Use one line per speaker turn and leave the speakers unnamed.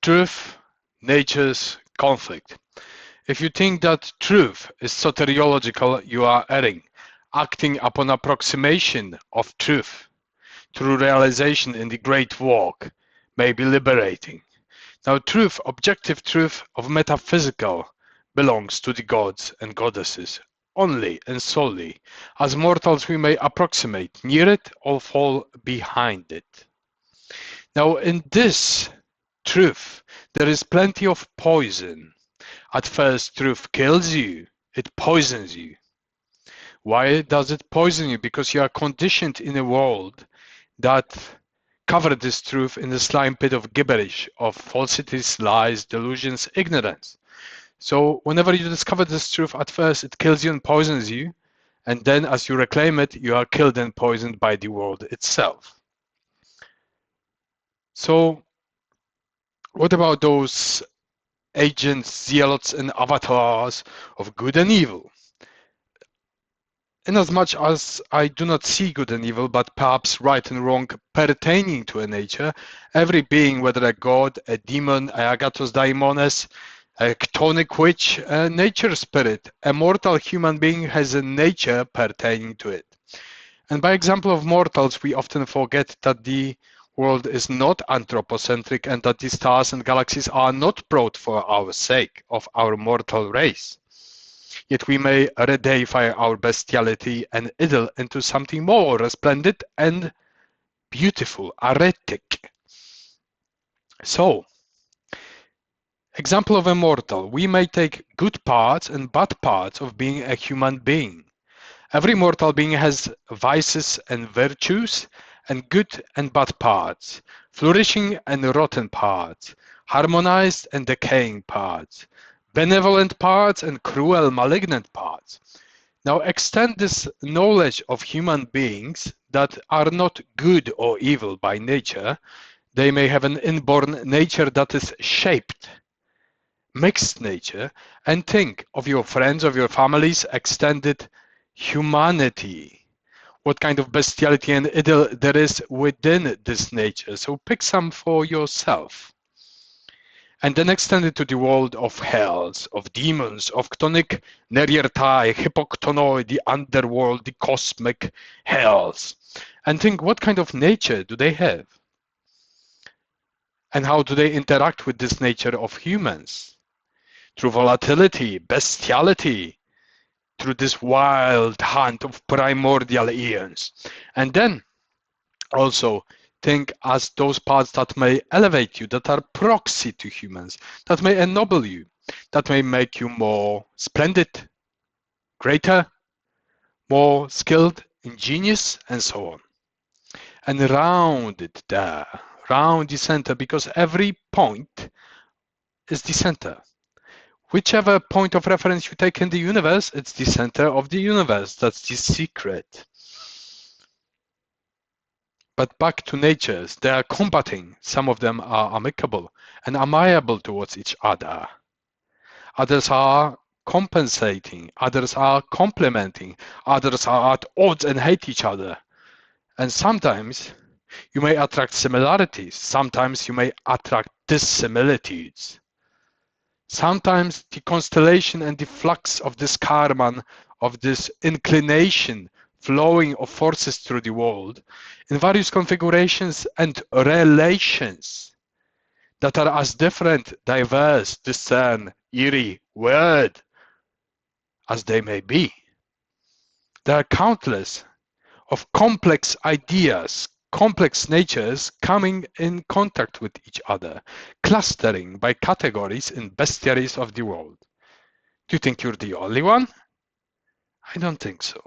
Truth, nature's conflict. If you think that truth is soteriological, you are erring. Acting upon approximation of truth through realization in the great walk may be liberating. Now, truth, objective truth of metaphysical, belongs to the gods and goddesses only and solely. As mortals, we may approximate near it or fall behind it. Now, in this truth, there is plenty of poison. At first, truth kills you, it poisons you. Why does it poison you? Because you are conditioned in a world that covered this truth in the slime pit of gibberish, of falsities, lies, delusions, ignorance. So whenever you discover this truth, at first it kills you and poisons you, and then as you reclaim it, you are killed and poisoned by the world itself. So what about those agents, zealots, and avatars of good and evil? Inasmuch as I do not see good and evil, but perhaps right and wrong pertaining to a nature, every being, whether a god, a demon, a agathos daimones, a chthonic witch, a nature spirit, a mortal human being has a nature pertaining to it. And by example of mortals, we often forget that the world is not anthropocentric and that the stars and galaxies are not brought for our sake of our mortal race. Yet we may redeify our bestiality and idle into something more resplendent and beautiful, aretic. So, example of a mortal, we may take good parts and bad parts of being a human being. Every mortal being has vices and virtues, and good and bad parts, flourishing and rotten parts, harmonized and decaying parts, benevolent parts and cruel, malignant parts. Now extend this knowledge of human beings that are not good or evil by nature. They may have an inborn nature that is shaped, mixed nature, and think of your friends, of your families, extended humanity. What kind of bestiality and idyll there is within this nature. So pick some for yourself. And then extend it to the world of hells, of demons, of chthonic nereartai, hypoktonoi, the underworld, the cosmic hells. And think, what kind of nature do they have? And how do they interact with this nature of humans? Through volatility, bestiality, through this wild hunt of primordial eons. And then also think as those parts that may elevate you, that are proxy to humans, that may ennoble you, that may make you more splendid, greater, more skilled, ingenious, and so on. And round it there, round the center, because every point is the center. Whichever point of reference you take in the universe, it's the center of the universe. That's the secret. But back to natures, they are combating. Some of them are amicable and amiable towards each other. Others are compensating. Others are complementing. Others are at odds and hate each other. And sometimes you may attract similarities. Sometimes you may attract dissimilitudes. Sometimes the constellation and the flux of this karman, of this inclination, flowing of forces through the world, in various configurations and relations that are as different, diverse, discern, eerie, weird as they may be. There are countless of complex ideas, complex natures coming in contact with each other, clustering by categories in bestiaries of the world. Do you think you're the only one? I don't think so.